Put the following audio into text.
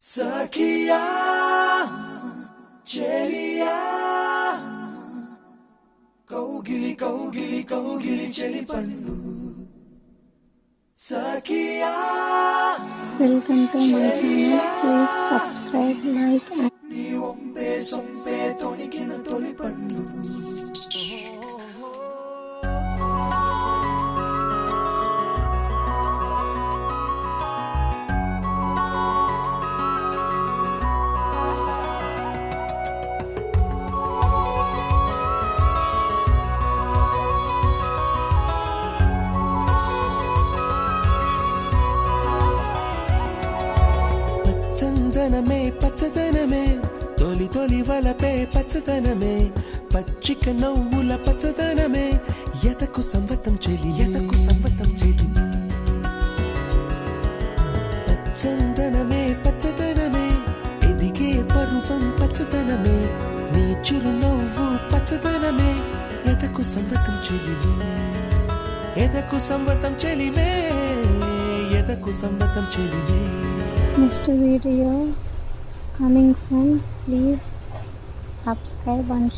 సఖియా చెలియా కౌగిలి కౌగిలి కౌగిలి చెలి పండు సఖియా. Welcome to my channel. Please subscribe, like and నీ ఒంపే సొంపే తొణికిన తొలి పండు చందనమే పచ్చదనమే తొలి తొలి వలపే పచ్చదనమే పచ్చిక నవ్వుల పచ్చదనమే ఎతకు సంవతం చెలి ఎతకు సంవతం చెలి. చందనమే పచ్చదనమే ఎదిగే పరువం పచ్చదనమే నీ చిరునవ్వు పచ్చదనమే ఎతకు సంవతం చెలి ఎదకు సంవతం చెలిమే ఎదకు సంవతం చెలిమే. next video coming soon. Please subscribe and